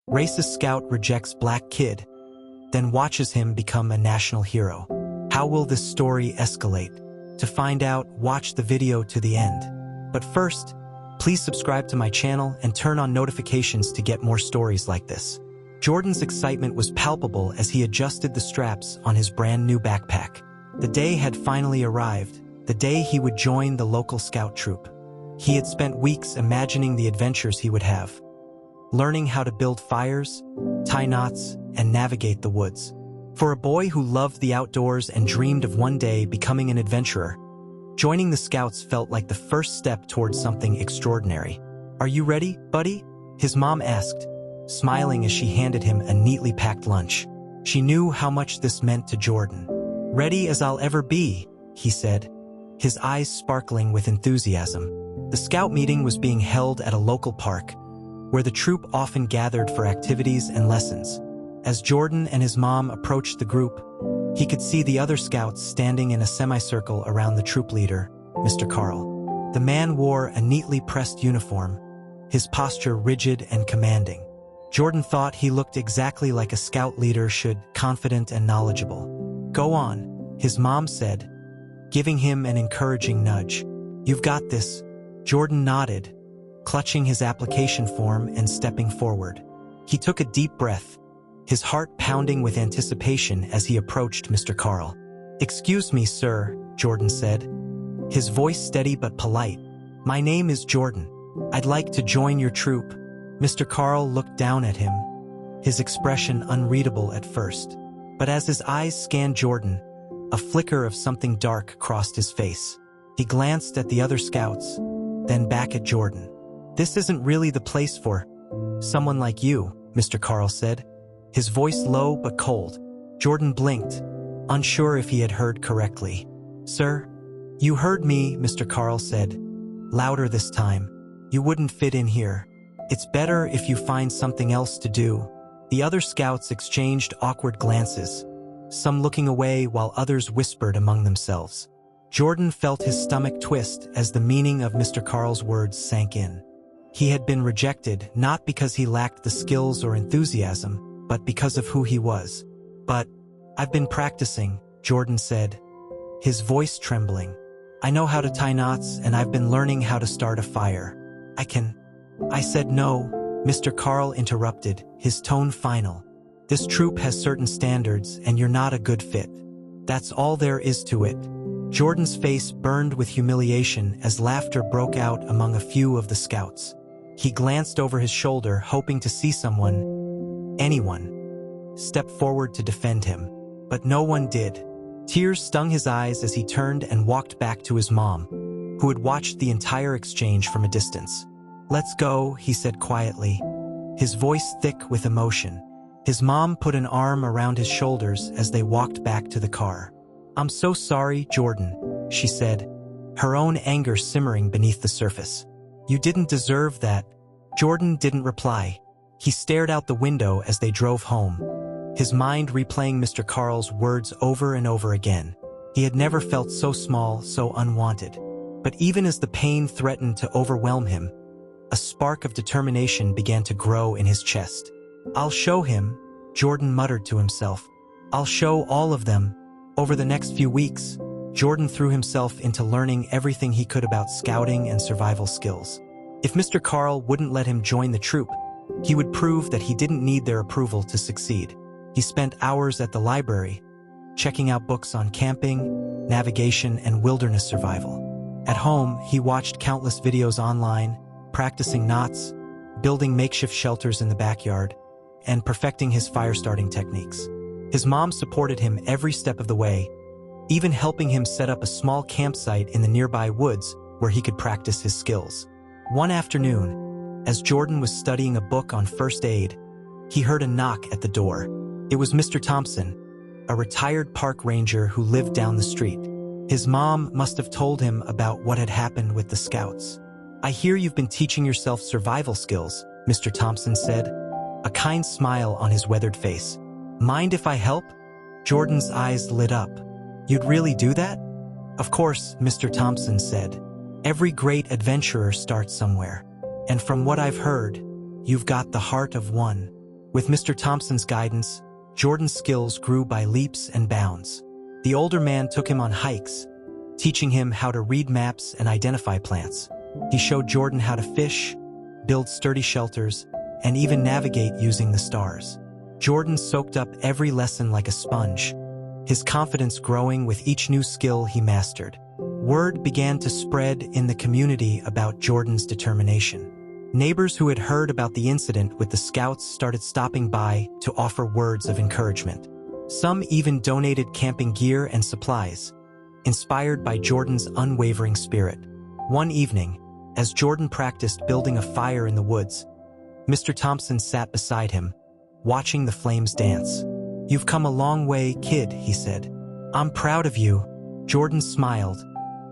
Racist scout rejects black kid, then watches him become a national hero. How will this story escalate? To find out, watch the video to the end. But first, please subscribe to my channel and turn on notifications to get more stories like this. Jordan's excitement was palpable as he adjusted the straps on his brand new backpack. The day had finally arrived, the day he would join the local scout troop. He had spent weeks imagining the adventures he would have, learning how to build fires, tie knots, and navigate the woods. For a boy who loved the outdoors and dreamed of one day becoming an adventurer, joining the Scouts felt like the first step towards something extraordinary. "Are you ready, buddy?" his mom asked, smiling as she handed him a neatly packed lunch. She knew how much this meant to Jordan. "Ready as I'll ever be," he said, his eyes sparkling with enthusiasm. The Scout meeting was being held at a local park, where the troop often gathered for activities and lessons. As Jordan and his mom approached the group, he could see the other Scouts standing in a semicircle around the troop leader, Mr. Carl. The man wore a neatly pressed uniform, his posture rigid and commanding. Jordan thought he looked exactly like a Scout leader should, confident and knowledgeable. "Go on," his mom said, giving him an encouraging nudge. "You've got this." Jordan nodded, clutching his application form and stepping forward. He took a deep breath, his heart pounding with anticipation as he approached Mr. Carl. "Excuse me, sir," Jordan said, his voice steady but polite. "My name is Jordan. I'd like to join your troop." Mr. Carl looked down at him, his expression unreadable at first. But as his eyes scanned Jordan, a flicker of something dark crossed his face. He glanced at the other Scouts, then back at Jordan. "This isn't really the place for someone like you," Mr. Carl said, his voice low but cold. Jordan blinked, unsure if he had heard correctly. "Sir, you heard me," Mr. Carl said, louder this time. "You wouldn't fit in here. It's better if you find something else to do." The other Scouts exchanged awkward glances, some looking away while others whispered among themselves. Jordan felt his stomach twist as the meaning of Mr. Carl's words sank in. He had been rejected not because he lacked the skills or enthusiasm, but because of who he was. "But I've been practicing," Jordan said, his voice trembling. "I know how to tie knots and I've been learning how to start a fire. I said no," Mr. Carl interrupted, his tone final. "This troop has certain standards and you're not a good fit. That's all there is to it." Jordan's face burned with humiliation as laughter broke out among a few of the Scouts. He glanced over his shoulder, hoping to see anyone, step forward to defend him. But no one did. Tears stung his eyes as he turned and walked back to his mom, who had watched the entire exchange from a distance. "Let's go," he said quietly, his voice thick with emotion. His mom put an arm around his shoulders as they walked back to the car. "I'm so sorry, Jordan," she said, her own anger simmering beneath the surface. "You didn't deserve that." Jordan didn't reply. He stared out the window as they drove home, his mind replaying Mr. Carl's words over and over again. He had never felt so small, so unwanted. But even as the pain threatened to overwhelm him, a spark of determination began to grow in his chest. "I'll show him," Jordan muttered to himself. "I'll show all of them." Over the next few weeks, Jordan threw himself into learning everything he could about scouting and survival skills. If Mr. Carl wouldn't let him join the troop, he would prove that he didn't need their approval to succeed. He spent hours at the library, checking out books on camping, navigation, and wilderness survival. At home, he watched countless videos online, practicing knots, building makeshift shelters in the backyard, and perfecting his fire-starting techniques. His mom supported him every step of the way, even helping him set up a small campsite in the nearby woods where he could practice his skills. One afternoon, as Jordan was studying a book on first aid, he heard a knock at the door. It was Mr. Thompson, a retired park ranger who lived down the street. His mom must have told him about what had happened with the Scouts. "I hear you've been teaching yourself survival skills," Mr. Thompson said, a kind smile on his weathered face. "Mind if I help?" Jordan's eyes lit up. "You'd really do that?" "Of course," Mr. Thompson said. "Every great adventurer starts somewhere. And from what I've heard, you've got the heart of one." With Mr. Thompson's guidance, Jordan's skills grew by leaps and bounds. The older man took him on hikes, teaching him how to read maps and identify plants. He showed Jordan how to fish, build sturdy shelters, and even navigate using the stars. Jordan soaked up every lesson like a sponge, his confidence growing with each new skill he mastered. Word began to spread in the community about Jordan's determination. Neighbors who had heard about the incident with the scouts started stopping by to offer words of encouragement. Some even donated camping gear and supplies, inspired by Jordan's unwavering spirit. One evening, as Jordan practiced building a fire in the woods, Mr. Thompson sat beside him, watching the flames dance. "You've come a long way, kid," he said. "I'm proud of you." Jordan smiled,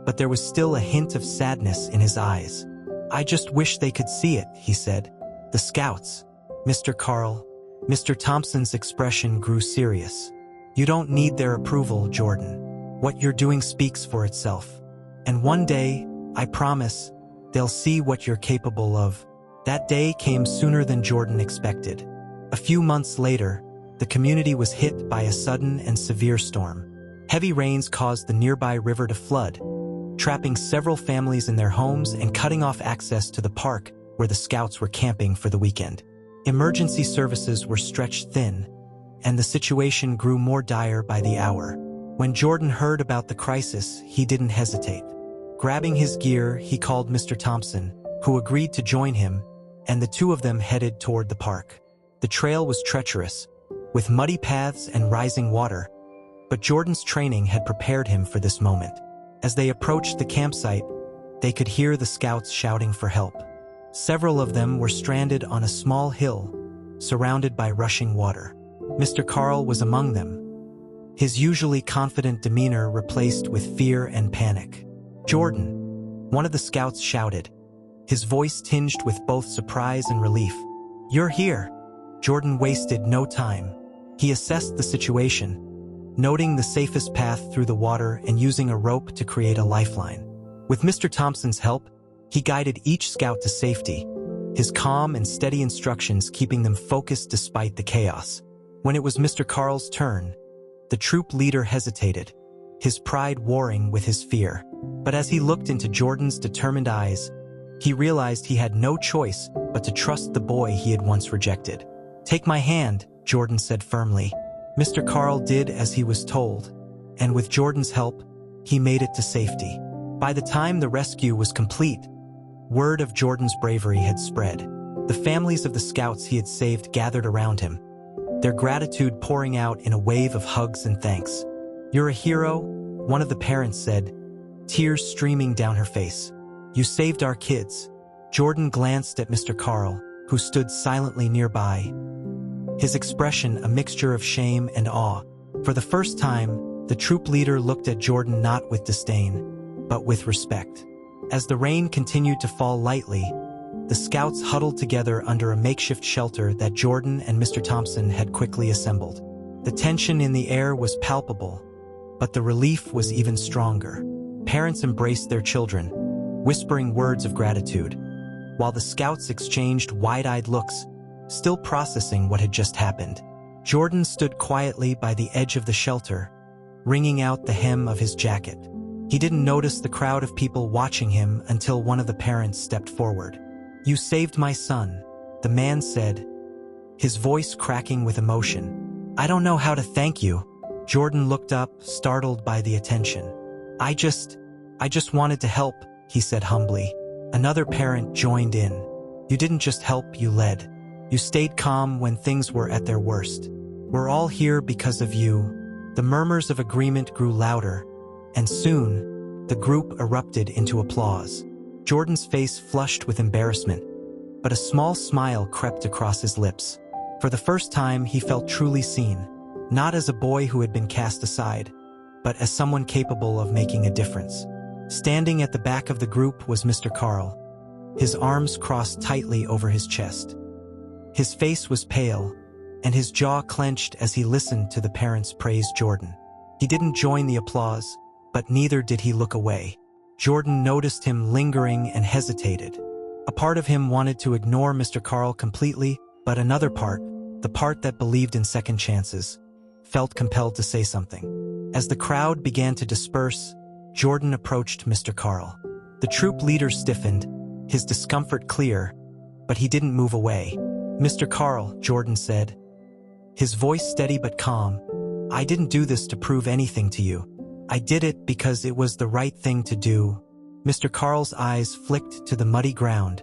but there was still a hint of sadness in his eyes. "I just wish they could see it," he said. "The scouts, Mr. Carl." Mr. Thompson's expression grew serious. "You don't need their approval, Jordan. What you're doing speaks for itself. And one day, I promise, they'll see what you're capable of." That day came sooner than Jordan expected. A few months later, the community was hit by a sudden and severe storm. Heavy rains caused the nearby river to flood, trapping several families in their homes and cutting off access to the park where the scouts were camping for the weekend. Emergency services were stretched thin, and the situation grew more dire by the hour. When Jordan heard about the crisis, he didn't hesitate. Grabbing his gear, he called Mr. Thompson, who agreed to join him, and the two of them headed toward the park. The trail was treacherous, with muddy paths and rising water, but Jordan's training had prepared him for this moment. As they approached the campsite, they could hear the scouts shouting for help. Several of them were stranded on a small hill, surrounded by rushing water. Mr. Carl was among them, his usually confident demeanor replaced with fear and panic. "Jordan," one of the scouts shouted, his voice tinged with both surprise and relief. "You're here." Jordan wasted no time. He assessed the situation, noting the safest path through the water and using a rope to create a lifeline. With Mr. Thompson's help, he guided each scout to safety, his calm and steady instructions keeping them focused despite the chaos. When it was Mr. Carl's turn, the troop leader hesitated, his pride warring with his fear. But as he looked into Jordan's determined eyes, he realized he had no choice but to trust the boy he had once rejected. "Take my hand," Jordan said firmly. Mr. Carl did as he was told, and with Jordan's help, he made it to safety. By the time the rescue was complete, word of Jordan's bravery had spread. The families of the scouts he had saved gathered around him, their gratitude pouring out in a wave of hugs and thanks. "You're a hero," one of the parents said, tears streaming down her face. "You saved our kids." Jordan glanced at Mr. Carl, who stood silently nearby, his expression a mixture of shame and awe. For the first time, the troop leader looked at Jordan not with disdain, but with respect. As the rain continued to fall lightly, the scouts huddled together under a makeshift shelter that Jordan and Mr. Thompson had quickly assembled. The tension in the air was palpable, but the relief was even stronger. Parents embraced their children, whispering words of gratitude, while the scouts exchanged wide-eyed looks, still processing what had just happened. Jordan stood quietly by the edge of the shelter, wringing out the hem of his jacket. He didn't notice the crowd of people watching him until one of the parents stepped forward. "You saved my son," the man said, his voice cracking with emotion. "I don't know how to thank you." Jordan looked up, startled by the attention. I just wanted to help," he said humbly. Another parent joined in. "You didn't just help, you led. You stayed calm when things were at their worst. We're all here because of you." The murmurs of agreement grew louder, and soon, the group erupted into applause. Jordan's face flushed with embarrassment, but a small smile crept across his lips. For the first time, he felt truly seen, not as a boy who had been cast aside, but as someone capable of making a difference. Standing at the back of the group was Mr. Carl, his arms crossed tightly over his chest. His face was pale, and his jaw clenched as he listened to the parents praise Jordan. He didn't join the applause, but neither did he look away. Jordan noticed him lingering and hesitated. A part of him wanted to ignore Mr. Carl completely, but another part, the part that believed in second chances, felt compelled to say something. As the crowd began to disperse, Jordan approached Mr. Carl. The troop leader stiffened, his discomfort clear, but he didn't move away. "Mr. Carl," Jordan said, his voice steady but calm, "I didn't do this to prove anything to you. I did it because it was the right thing to do." Mr. Carl's eyes flicked to the muddy ground,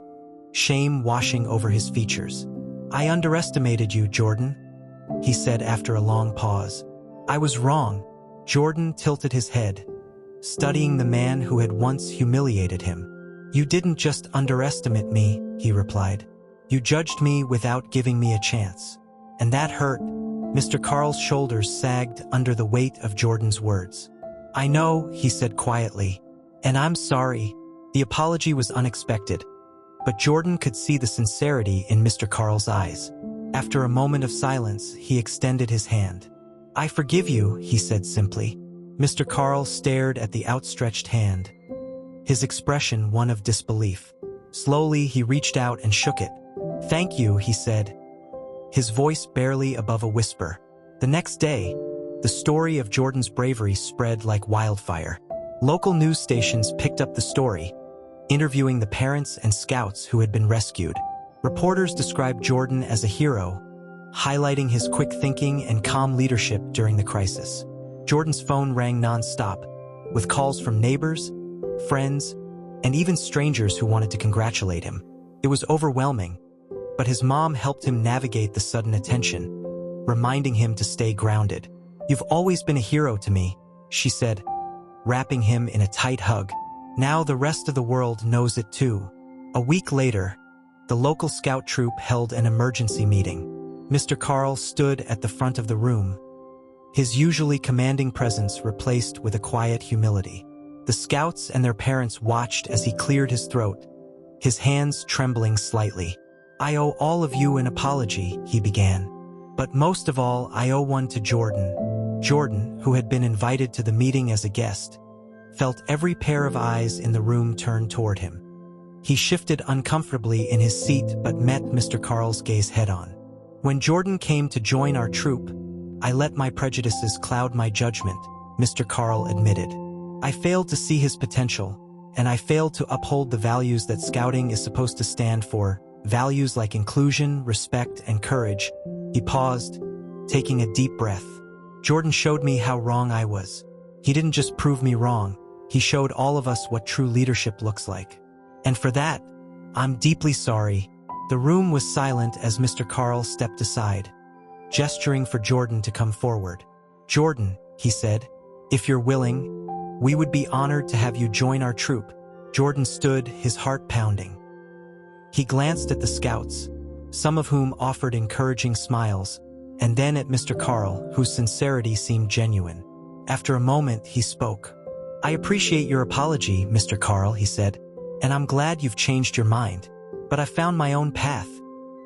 shame washing over his features. "I underestimated you, Jordan," he said after a long pause. "I was wrong." Jordan tilted his head, studying the man who had once humiliated him. "You didn't just underestimate me," he replied. "You judged me without giving me a chance. And that hurt." Mr. Carl's shoulders sagged under the weight of Jordan's words. "I know," he said quietly, "and I'm sorry." The apology was unexpected, but Jordan could see the sincerity in Mr. Carl's eyes. After a moment of silence, he extended his hand. "I forgive you," he said simply. Mr. Carl stared at the outstretched hand, his expression one of disbelief. Slowly, he reached out and shook it. "Thank you," he said, his voice barely above a whisper. The next day, the story of Jordan's bravery spread like wildfire. Local news stations picked up the story, interviewing the parents and scouts who had been rescued. Reporters described Jordan as a hero, highlighting his quick thinking and calm leadership during the crisis. Jordan's phone rang non-stop, with calls from neighbors, friends, and even strangers who wanted to congratulate him. It was overwhelming, but his mom helped him navigate the sudden attention, reminding him to stay grounded. "You've always been a hero to me," she said, wrapping him in a tight hug. "Now the rest of the world knows it too." A week later, the local scout troop held an emergency meeting. Mr. Carl stood at the front of the room, his usually commanding presence replaced with a quiet humility. The scouts and their parents watched as he cleared his throat, his hands trembling slightly. "I owe all of you an apology," he began. "But most of all, I owe one to Jordan." Jordan, who had been invited to the meeting as a guest, felt every pair of eyes in the room turn toward him. He shifted uncomfortably in his seat but met Mr. Carl's gaze head-on. "When Jordan came to join our troop, I let my prejudices cloud my judgment," Mr. Carl admitted. "I failed to see his potential, and I failed to uphold the values that scouting is supposed to stand for, values like inclusion, respect, and courage." He paused, taking a deep breath. "Jordan showed me how wrong I was. He didn't just prove me wrong, he showed all of us what true leadership looks like. And for that, I'm deeply sorry." The room was silent as Mr. Carl stepped aside, gesturing for Jordan to come forward. "Jordan," he said, "if you're willing, we would be honored to have you join our troop." Jordan stood, his heart pounding. He glanced at the scouts, some of whom offered encouraging smiles, and then at Mr. Carl, whose sincerity seemed genuine. After a moment, he spoke. "I appreciate your apology, Mr. Carl," he said, "and I'm glad you've changed your mind. But I found my own path,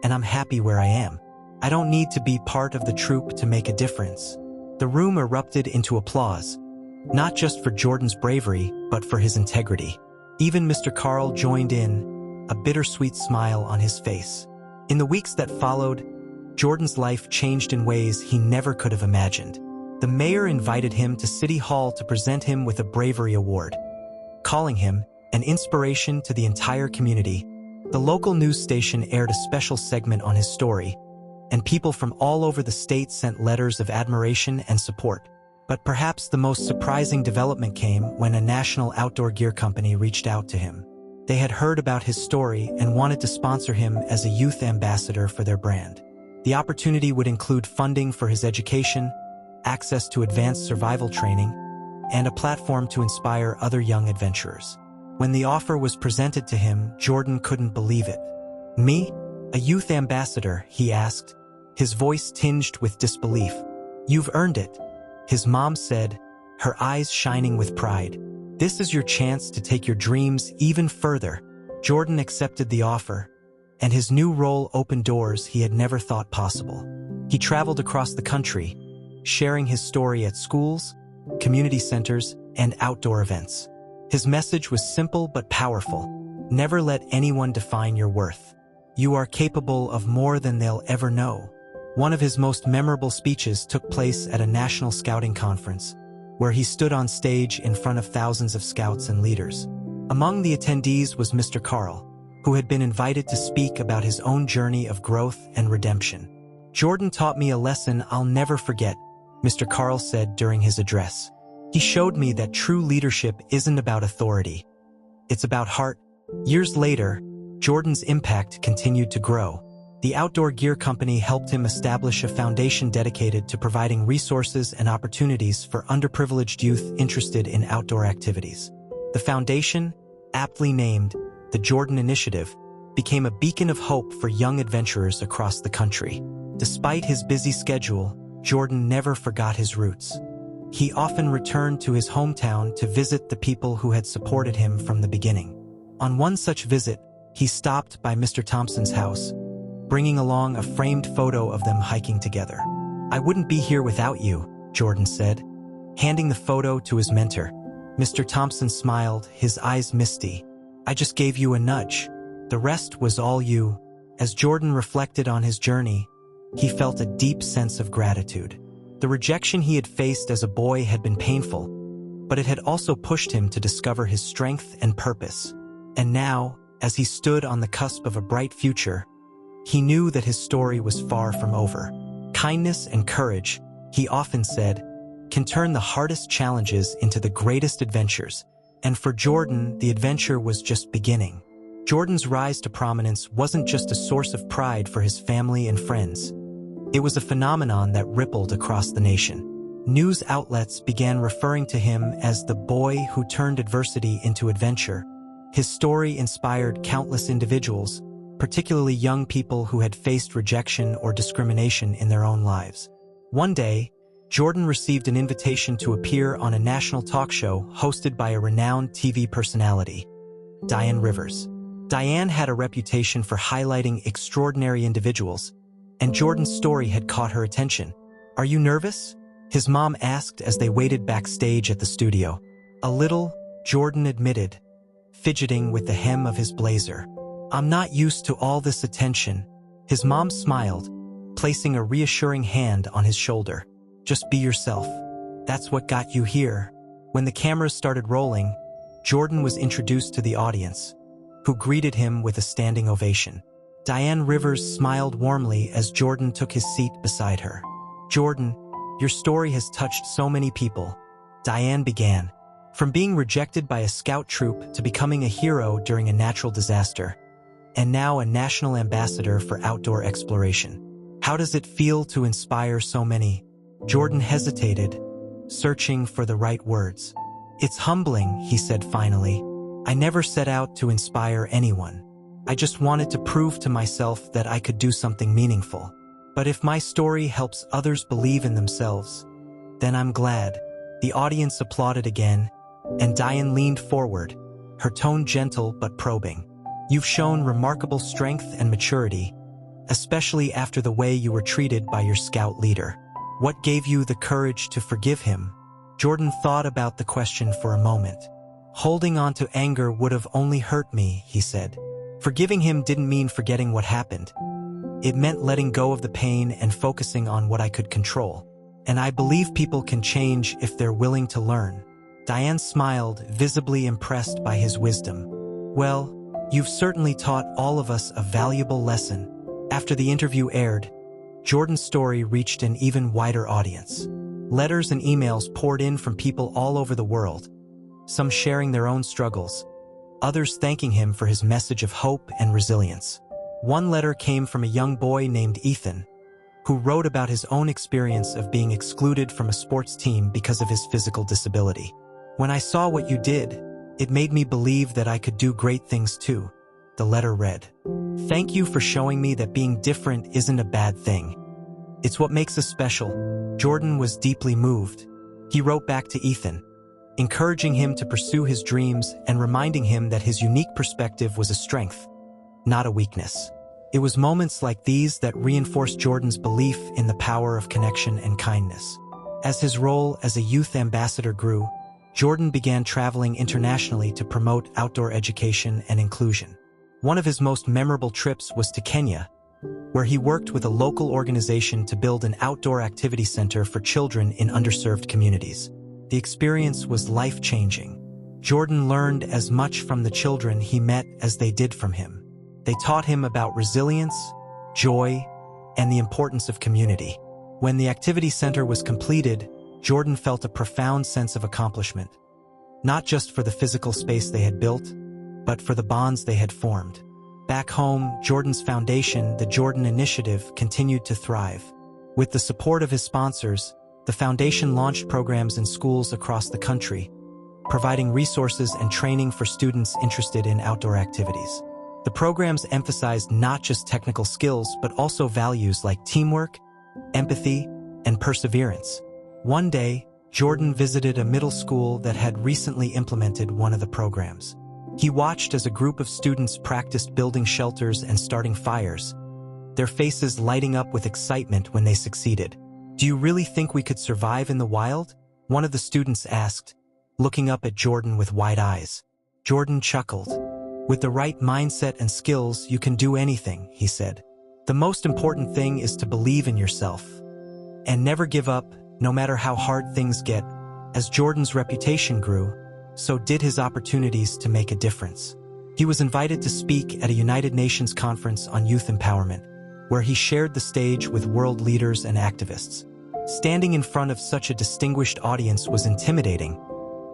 and I'm happy where I am. I don't need to be part of the troop to make a difference." The room erupted into applause, not just for Jordan's bravery, but for his integrity. Even Mr. Carl joined in, a bittersweet smile on his face. In the weeks that followed, Jordan's life changed in ways he never could have imagined. The mayor invited him to City Hall to present him with a bravery award, calling him an inspiration to the entire community. The local news station aired a special segment on his story, and people from all over the state sent letters of admiration and support. But perhaps the most surprising development came when a national outdoor gear company reached out to him. They had heard about his story and wanted to sponsor him as a youth ambassador for their brand. The opportunity would include funding for his education, access to advanced survival training, and a platform to inspire other young adventurers. When the offer was presented to him, Jordan couldn't believe it. "Me? A youth ambassador?" he asked, his voice tinged with disbelief. "You've earned it," his mom said, her eyes shining with pride. "This is your chance to take your dreams even further." Jordan accepted the offer, and his new role opened doors he had never thought possible. He traveled across the country, sharing his story at schools, community centers, and outdoor events. His message was simple but powerful. Never let anyone define your worth. You are capable of more than they'll ever know. One of his most memorable speeches took place at a national scouting conference, where he stood on stage in front of thousands of scouts and leaders. Among the attendees was Mr. Carl, who had been invited to speak about his own journey of growth and redemption. "Jordan taught me a lesson I'll never forget," Mr. Carl said during his address. "He showed me that true leadership isn't about authority. It's about heart." Years later, Jordan's impact continued to grow. The outdoor gear company helped him establish a foundation dedicated to providing resources and opportunities for underprivileged youth interested in outdoor activities. The foundation, aptly named the Jordan Initiative, became a beacon of hope for young adventurers across the country. Despite his busy schedule, Jordan never forgot his roots. He often returned to his hometown to visit the people who had supported him from the beginning. On one such visit, he stopped by Mr. Thompson's house, bringing along a framed photo of them hiking together. "I wouldn't be here without you," Jordan said, handing the photo to his mentor. Mr. Thompson smiled, his eyes misty. "I just gave you a nudge. The rest was all you." As Jordan reflected on his journey, he felt a deep sense of gratitude. The rejection he had faced as a boy had been painful, but it had also pushed him to discover his strength and purpose. And now, as he stood on the cusp of a bright future, he knew that his story was far from over. "Kindness and courage," he often said, "can turn the hardest challenges into the greatest adventures." And for Jordan, the adventure was just beginning. Jordan's rise to prominence wasn't just a source of pride for his family and friends. It was a phenomenon that rippled across the nation. News outlets began referring to him as the boy who turned adversity into adventure. His story inspired countless individuals, particularly young people who had faced rejection or discrimination in their own lives. One day, Jordan received an invitation to appear on a national talk show hosted by a renowned TV personality, Diane Rivers. Diane had a reputation for highlighting extraordinary individuals, and Jordan's story had caught her attention. "Are you nervous?" his mom asked as they waited backstage at the studio. "A little," Jordan admitted, fidgeting with the hem of his blazer. "I'm not used to all this attention." His mom smiled, placing a reassuring hand on his shoulder. "Just be yourself. That's what got you here." When the cameras started rolling, Jordan was introduced to the audience, who greeted him with a standing ovation. Diane Rivers smiled warmly as Jordan took his seat beside her. "Jordan, your story has touched so many people," Diane began. "From being rejected by a scout troop to becoming a hero during a natural disaster, and now a national ambassador for outdoor exploration. How does it feel to inspire so many?" Jordan hesitated, searching for the right words. "It's humbling," he said finally. "I never set out to inspire anyone. I just wanted to prove to myself that I could do something meaningful. But if my story helps others believe in themselves, then I'm glad." The audience applauded again, and Diane leaned forward, her tone gentle but probing. "You've shown remarkable strength and maturity, especially after the way you were treated by your scout leader. What gave you the courage to forgive him?" Jordan thought about the question for a moment. "Holding on to anger would have only hurt me," he said. "Forgiving him didn't mean forgetting what happened. It meant letting go of the pain and focusing on what I could control. And I believe people can change if they're willing to learn." Diane smiled, visibly impressed by his wisdom. "Well, you've certainly taught all of us a valuable lesson." After the interview aired, Jordan's story reached an even wider audience. Letters and emails poured in from people all over the world, some sharing their own struggles, others thanking him for his message of hope and resilience. One letter came from a young boy named Ethan, who wrote about his own experience of being excluded from a sports team because of his physical disability. "When I saw what you did, it made me believe that I could do great things too," the letter read. "Thank you for showing me that being different isn't a bad thing. It's what makes us special." Jordan was deeply moved. He wrote back to Ethan, encouraging him to pursue his dreams and reminding him that his unique perspective was a strength, not a weakness. It was moments like these that reinforced Jordan's belief in the power of connection and kindness. As his role as a youth ambassador grew, Jordan began traveling internationally to promote outdoor education and inclusion. One of his most memorable trips was to Kenya, where he worked with a local organization to build an outdoor activity center for children in underserved communities. The experience was life-changing. Jordan learned as much from the children he met as they did from him. They taught him about resilience, joy, and the importance of community. When the activity center was completed, Jordan felt a profound sense of accomplishment, not just for the physical space they had built, but for the bonds they had formed. Back home, Jordan's foundation, the Jordan Initiative, continued to thrive. With the support of his sponsors, the foundation launched programs in schools across the country, providing resources and training for students interested in outdoor activities. The programs emphasized not just technical skills, but also values like teamwork, empathy, and perseverance. One day, Jordan visited a middle school that had recently implemented one of the programs. He watched as a group of students practiced building shelters and starting fires, their faces lighting up with excitement when they succeeded. "Do you really think we could survive in the wild?" one of the students asked, looking up at Jordan with wide eyes. Jordan chuckled. "With the right mindset and skills, you can do anything," he said. "The most important thing is to believe in yourself and never give up, no matter how hard things get." As Jordan's reputation grew, so did his opportunities to make a difference. He was invited to speak at a United Nations conference on youth empowerment, where he shared the stage with world leaders and activists. Standing in front of such a distinguished audience was intimidating,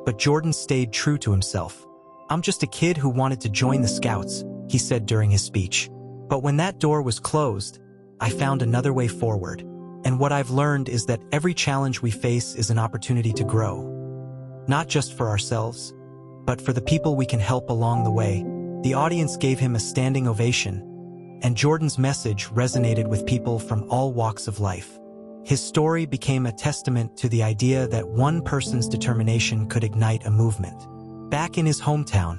but Jordan stayed true to himself. "I'm just a kid who wanted to join the Scouts," he said during his speech. "But when that door was closed, I found another way forward. And what I've learned is that every challenge we face is an opportunity to grow. Not just for ourselves, but for the people we can help along the way." The audience gave him a standing ovation, and Jordan's message resonated with people from all walks of life. His story became a testament to the idea that one person's determination could ignite a movement. Back in his hometown,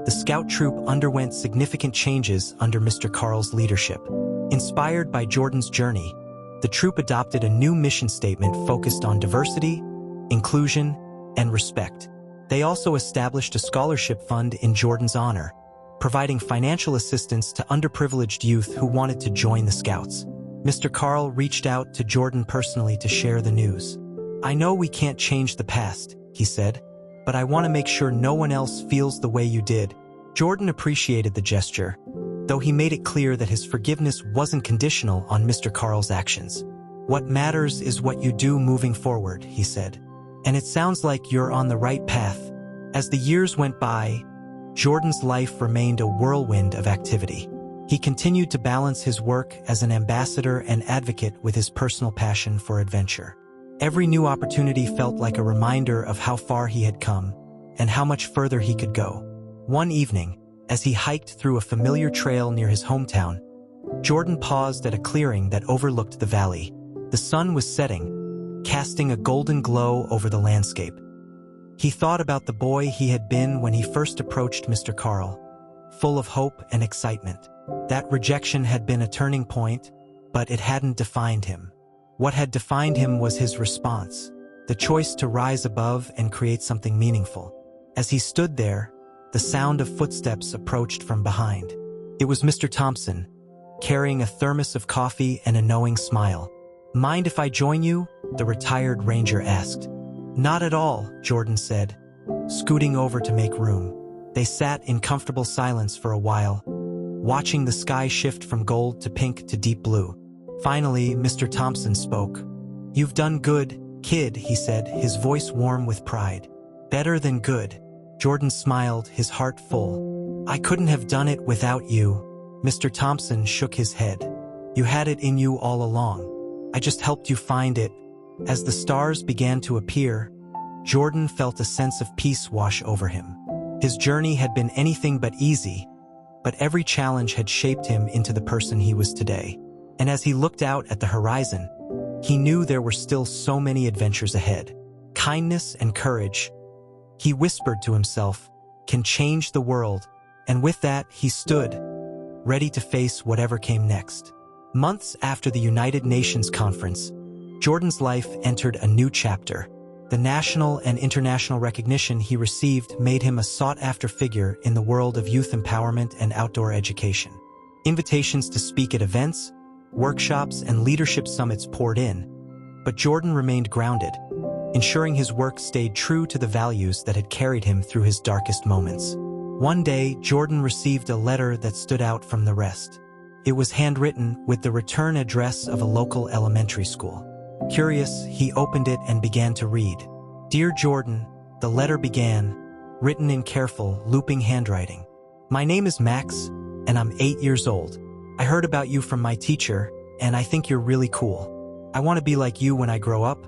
the Scout troop underwent significant changes under Mr. Carl's leadership. Inspired by Jordan's journey, the troop adopted a new mission statement focused on diversity, inclusion, and respect. They also established a scholarship fund in Jordan's honor, providing financial assistance to underprivileged youth who wanted to join the Scouts. Mr. Carl reached out to Jordan personally to share the news. "I know we can't change the past," he said, "but I want to make sure no one else feels the way you did." Jordan appreciated the gesture, though he made it clear that his forgiveness wasn't conditional on Mr. Carl's actions. "What matters is what you do moving forward," he said. "And it sounds like you're on the right path." As the years went by, Jordan's life remained a whirlwind of activity. He continued to balance his work as an ambassador and advocate with his personal passion for adventure. Every new opportunity felt like a reminder of how far he had come and how much further he could go. One evening, as he hiked through a familiar trail near his hometown, Jordan paused at a clearing that overlooked the valley. The sun was setting, casting a golden glow over the landscape. He thought about the boy he had been when he first approached Mr. Carl, full of hope and excitement. That rejection had been a turning point, but it hadn't defined him. What had defined him was his response, the choice to rise above and create something meaningful. As he stood there, the sound of footsteps approached from behind. It was Mr. Thompson, carrying a thermos of coffee and a knowing smile. "Mind if I join you?" the retired ranger asked. "Not at all," Jordan said, scooting over to make room. They sat in comfortable silence for a while, watching the sky shift from gold to pink to deep blue. Finally, Mr. Thompson spoke. "You've done good, kid," he said, his voice warm with pride. "Better than good." Jordan smiled, his heart full. "I couldn't have done it without you." Mr. Thompson shook his head. "You had it in you all along. I just helped you find it." As the stars began to appear, Jordan felt a sense of peace wash over him. His journey had been anything but easy, but every challenge had shaped him into the person he was today. And as he looked out at the horizon, he knew there were still so many adventures ahead. Kindness and courage, he whispered to himself, can change the world. And with that, he stood, ready to face whatever came next. Months after the United Nations conference, Jordan's life entered a new chapter. The national and international recognition he received made him a sought-after figure in the world of youth empowerment and outdoor education. Invitations to speak at events, workshops, and leadership summits poured in, but Jordan remained grounded, ensuring his work stayed true to the values that had carried him through his darkest moments. One day, Jordan received a letter that stood out from the rest. It was handwritten with the return address of a local elementary school. Curious, he opened it and began to read. "Dear Jordan," the letter began, written in careful, looping handwriting. "My name is Max, and I'm 8 years old. I heard about you from my teacher, and I think you're really cool. I want to be like you when I grow up,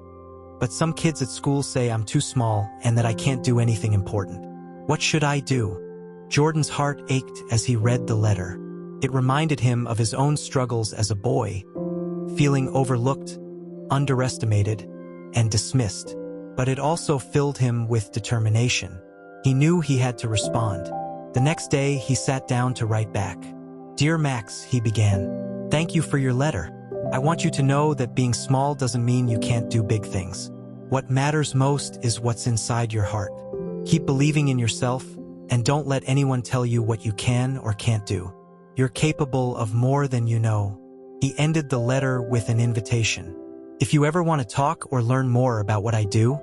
but some kids at school say I'm too small and that I can't do anything important. What should I do?" Jordan's heart ached as he read the letter. It reminded him of his own struggles as a boy, feeling overlooked, underestimated, and dismissed. But it also filled him with determination. He knew he had to respond. The next day, he sat down to write back. "Dear Max," he began, "thank you for your letter. I want you to know that being small doesn't mean you can't do big things. What matters most is what's inside your heart. Keep believing in yourself, and don't let anyone tell you what you can or can't do. You're capable of more than you know." He ended the letter with an invitation. "If you ever want to talk or learn more about what I do,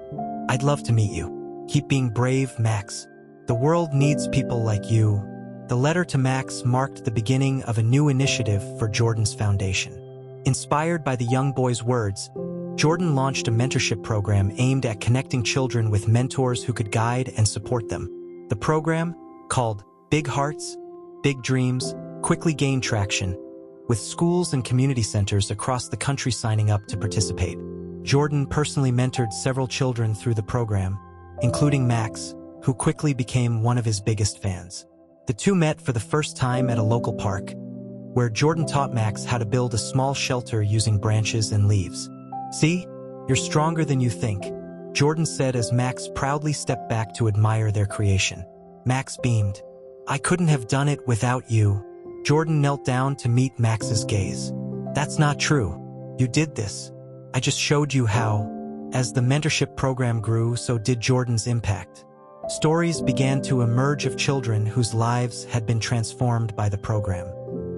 I'd love to meet you. Keep being brave, Max. The world needs people like you." The letter to Max marked the beginning of a new initiative for Jordan's foundation. Inspired by the young boy's words, Jordan launched a mentorship program aimed at connecting children with mentors who could guide and support them. The program, called Big Hearts, Big Dreams, quickly gained traction, with schools and community centers across the country signing up to participate. Jordan personally mentored several children through the program, including Max, who quickly became one of his biggest fans. The two met for the first time at a local park, where Jordan taught Max how to build a small shelter using branches and leaves. "See, you're stronger than you think," Jordan said as Max proudly stepped back to admire their creation. Max beamed. "I couldn't have done it without you." Jordan knelt down to meet Max's gaze. "That's not true. You did this. I just showed you how." As the mentorship program grew, so did Jordan's impact. Stories began to emerge of children whose lives had been transformed by the program.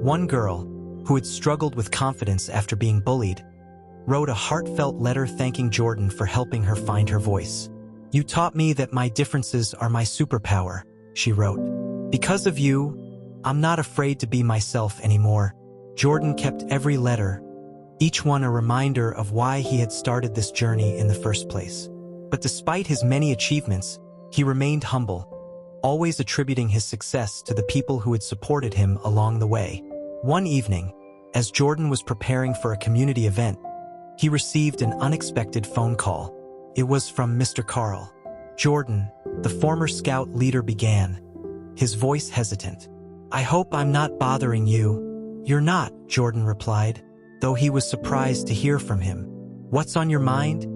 One girl, who had struggled with confidence after being bullied, wrote a heartfelt letter thanking Jordan for helping her find her voice. "You taught me that my differences are my superpower," she wrote. "Because of you, I'm not afraid to be myself anymore." Jordan kept every letter, each one a reminder of why he had started this journey in the first place. But despite his many achievements, he remained humble, always attributing his success to the people who had supported him along the way. One evening, as Jordan was preparing for a community event, he received an unexpected phone call. It was from Mr. Carl. "Jordan," the former scout leader began, his voice hesitant. "I hope I'm not bothering you." "You're not," Jordan replied, though he was surprised to hear from him. "What's on your mind?"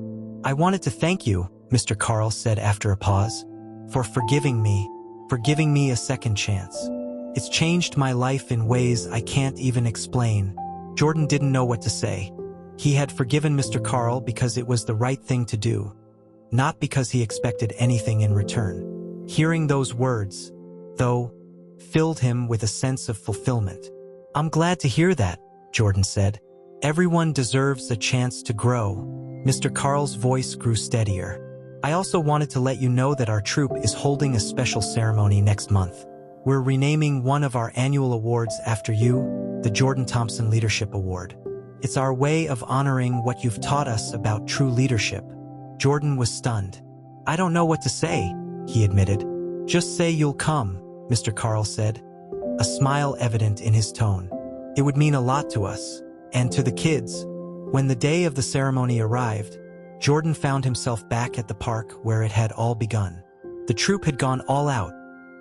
"I wanted to thank you," Mr. Carl said after a pause, for giving me a second chance. It's changed my life in ways I can't even explain." Jordan didn't know what to say. He had forgiven Mr. Carl because it was the right thing to do, not because he expected anything in return. Hearing those words, though, filled him with a sense of fulfillment. "I'm glad to hear that," Jordan said. "Everyone deserves a chance to grow." Mr. Carl's voice grew steadier. "I also wanted to let you know that our troop is holding a special ceremony next month. We're renaming one of our annual awards after you, the Jordan Thompson Leadership Award. It's our way of honoring what you've taught us about true leadership." Jordan was stunned. "I don't know what to say," he admitted. "Just say you'll come," Mr. Carl said, a smile evident in his tone. "It would mean a lot to us, and to the kids." When the day of the ceremony arrived, Jordan found himself back at the park where it had all begun. The troop had gone all out,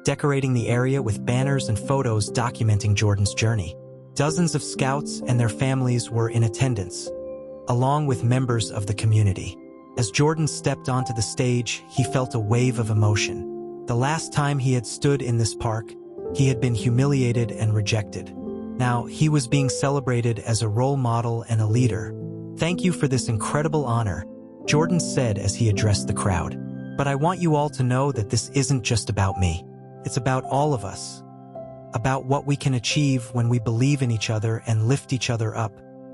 decorating the area with banners and photos documenting Jordan's journey. Dozens of scouts and their families were in attendance, along with members of the community. As Jordan stepped onto the stage, he felt a wave of emotion. The last time he had stood in this park, he had been humiliated and rejected. Now, he was being celebrated as a role model and a leader. "Thank you for this incredible honor," Jordan said as he addressed the crowd. "But I want you all to know that this isn't just about me. It's about all of us. about what we can achieve when we believe in each other and lift each other up.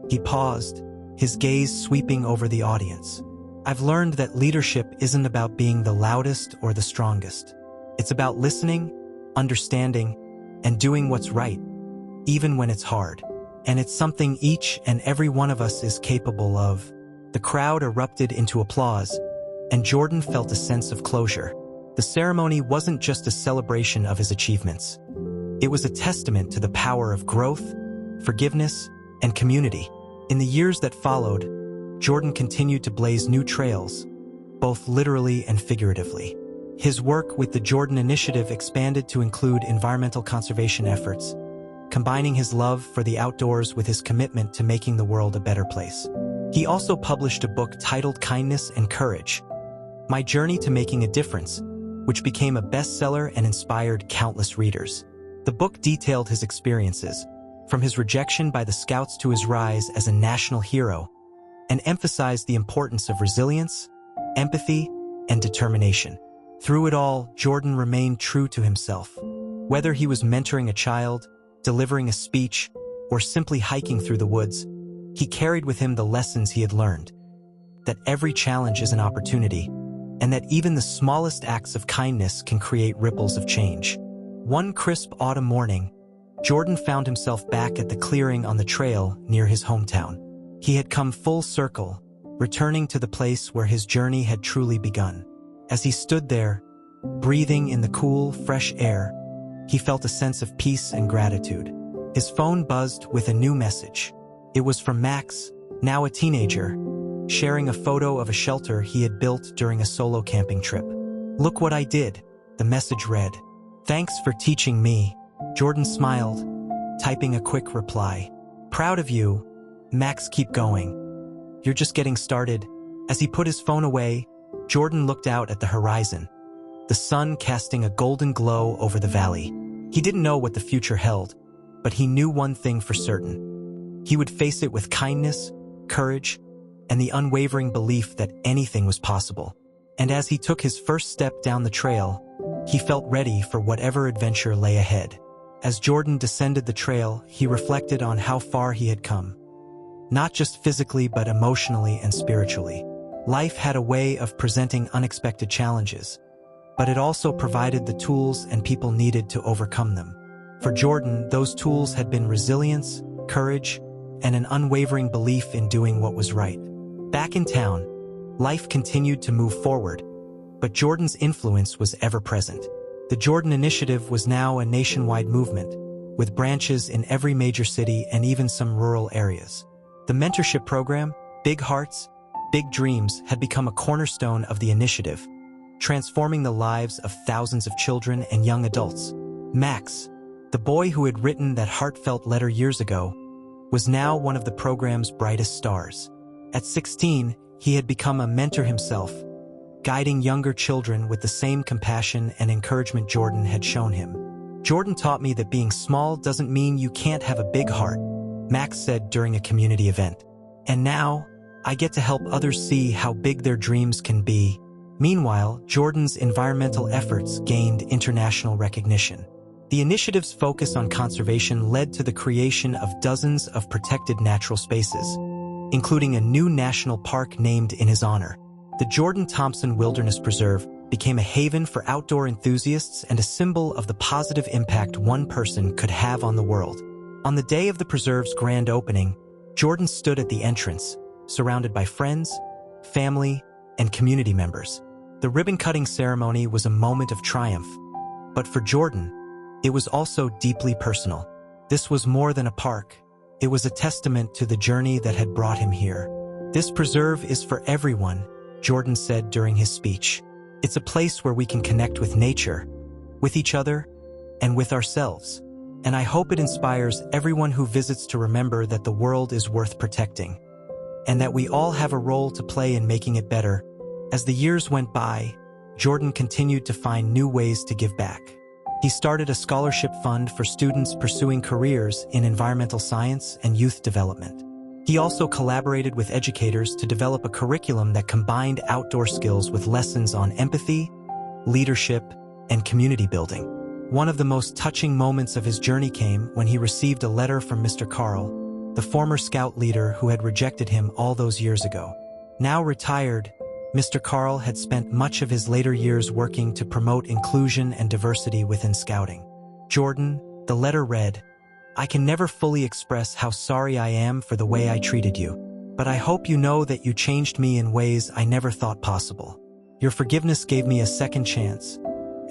He paused, his gaze sweeping over the audience. I've learned that leadership isn't about being the loudest or the strongest. It's about listening, understanding, and doing what's right, even when it's hard. And it's something each and every one of us is capable of. The crowd erupted into applause, and Jordan felt a sense of closure. The ceremony wasn't just a celebration of his achievements. It was a testament to the power of growth, forgiveness, and community. In the years that followed, Jordan continued to blaze new trails, both literally and figuratively. His work with the Jordan Initiative expanded to include environmental conservation efforts, combining his love for the outdoors with his commitment to making the world a better place. He also published a book titled Kindness and Courage: My Journey to Making a Difference, which became a bestseller and inspired countless readers. The book detailed his experiences, from his rejection by the Scouts to his rise as a national hero, and emphasized the importance of resilience, empathy, and determination. Through it all, Jordan remained true to himself. Whether he was mentoring a child, delivering a speech, or simply hiking through the woods, he carried with him the lessons he had learned: that every challenge is an opportunity, and that even the smallest acts of kindness can create ripples of change. One crisp autumn morning, Jordan found himself back at the clearing on the trail near his hometown. He had come full circle, returning to the place where his journey had truly begun. As he stood there, breathing in the cool, fresh air, he felt a sense of peace and gratitude. His phone buzzed with a new message. It was from Max, now a teenager, sharing a photo of a shelter he had built during a solo camping trip. "Look what I did," the message read. "Thanks for teaching me." Jordan smiled, typing a quick reply. "Proud of you, Max, keep going. You're just getting started." As he put his phone away, Jordan looked out at the horizon, the sun casting a golden glow over the valley. He didn't know what the future held, but he knew one thing for certain. He would face it with kindness, courage, and the unwavering belief that anything was possible. And as he took his first step down the trail, he felt ready for whatever adventure lay ahead. As Jordan descended the trail, he reflected on how far he had come. Not just physically, but emotionally and spiritually. Life had a way of presenting unexpected challenges, but it also provided the tools and people needed to overcome them. For Jordan, those tools had been resilience, courage, and an unwavering belief in doing what was right. Back in town, life continued to move forward, but Jordan's influence was ever present. The Jordan Initiative was now a nationwide movement, with branches in every major city and even some rural areas. The mentorship program, Big Hearts, Big Dreams, had become a cornerstone of the initiative, transforming the lives of thousands of children and young adults. Max, the boy who had written that heartfelt letter years ago, was now one of the program's brightest stars. At 16, he had become a mentor himself, guiding younger children with the same compassion and encouragement Jordan had shown him. "Jordan taught me that being small doesn't mean you can't have a big heart," Max said during a community event. "And now, I get to help others see how big their dreams can be." Meanwhile, Jordan's environmental efforts gained international recognition. The initiative's focus on conservation led to the creation of dozens of protected natural spaces, including a new national park named in his honor. The Jordan Thompson Wilderness Preserve became a haven for outdoor enthusiasts and a symbol of the positive impact one person could have on the world. On the day of the preserve's grand opening, Jordan stood at the entrance, surrounded by friends, family, and community members. The ribbon-cutting ceremony was a moment of triumph, but for Jordan, it was also deeply personal. This was more than a park. It was a testament to the journey that had brought him here. "This preserve is for everyone," Jordan said during his speech. "It's a place where we can connect with nature, with each other, and with ourselves. And I hope it inspires everyone who visits to remember that the world is worth protecting, and that we all have a role to play in making it better." As the years went by, Jordan continued to find new ways to give back. He started a scholarship fund for students pursuing careers in environmental science and youth development. He also collaborated with educators to develop a curriculum that combined outdoor skills with lessons on empathy, leadership, and community building. One of the most touching moments of his journey came when he received a letter from Mr. Carl, the former scout leader who had rejected him all those years ago. Now retired, Mr. Carl had spent much of his later years working to promote inclusion and diversity within scouting. Jordan, the letter read, "I can never fully express how sorry I am for the way I treated you, but I hope you know that you changed me in ways I never thought possible. Your forgiveness gave me a second chance,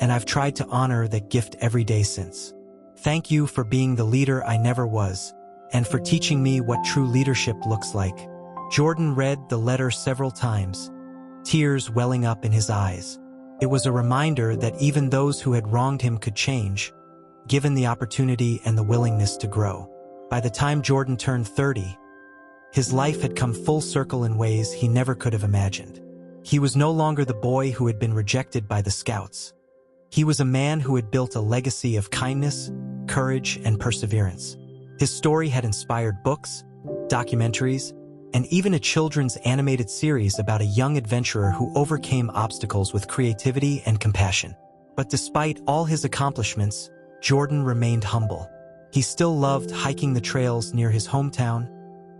and I've tried to honor that gift every day since. Thank you for being the leader I never was, and for teaching me what true leadership looks like." Jordan read the letter several times, tears welling up in his eyes. It was a reminder that even those who had wronged him could change, given the opportunity and the willingness to grow. By the time Jordan turned 30, his life had come full circle in ways he never could have imagined. He was no longer the boy who had been rejected by the scouts. He was a man who had built a legacy of kindness, courage, and perseverance. His story had inspired books, documentaries, and even a children's animated series about a young adventurer who overcame obstacles with creativity and compassion. But despite all his accomplishments, Jordan remained humble. He still loved hiking the trails near his hometown,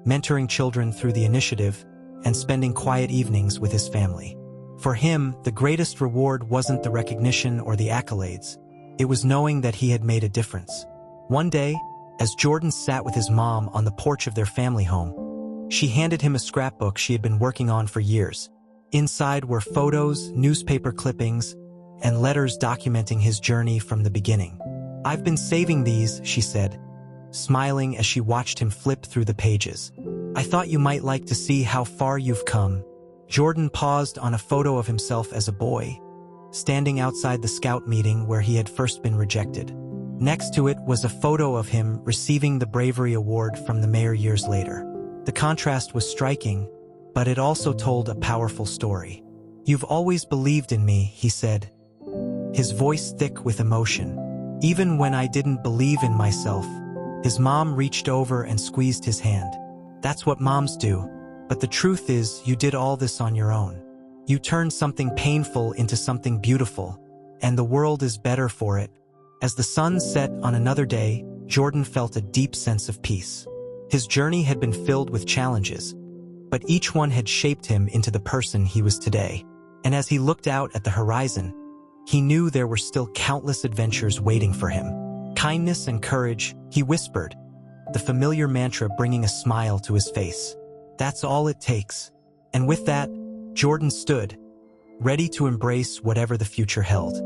mentoring children through the initiative, and spending quiet evenings with his family. For him, the greatest reward wasn't the recognition or the accolades. It was knowing that he had made a difference. One day, as Jordan sat with his mom on the porch of their family home, she handed him a scrapbook she had been working on for years. Inside were photos, newspaper clippings, and letters documenting his journey from the beginning. "I've been saving these," she said, smiling as she watched him flip through the pages. "I thought you might like to see how far you've come." Jordan paused on a photo of himself as a boy, standing outside the scout meeting where he had first been rejected. Next to it was a photo of him receiving the Bravery Award from the mayor years later. The contrast was striking, but it also told a powerful story. "You've always believed in me," he said, his voice thick with emotion. "Even when I didn't believe in myself." His mom reached over and squeezed his hand. "That's what moms do. But the truth is, you did all this on your own. You turned something painful into something beautiful, and the world is better for it." As the sun set on another day, Jordan felt a deep sense of peace. His journey had been filled with challenges, but each one had shaped him into the person he was today. And as he looked out at the horizon, he knew there were still countless adventures waiting for him. "Kindness and courage," he whispered, the familiar mantra bringing a smile to his face. "That's all it takes." And with that, Jordan stood, ready to embrace whatever the future held.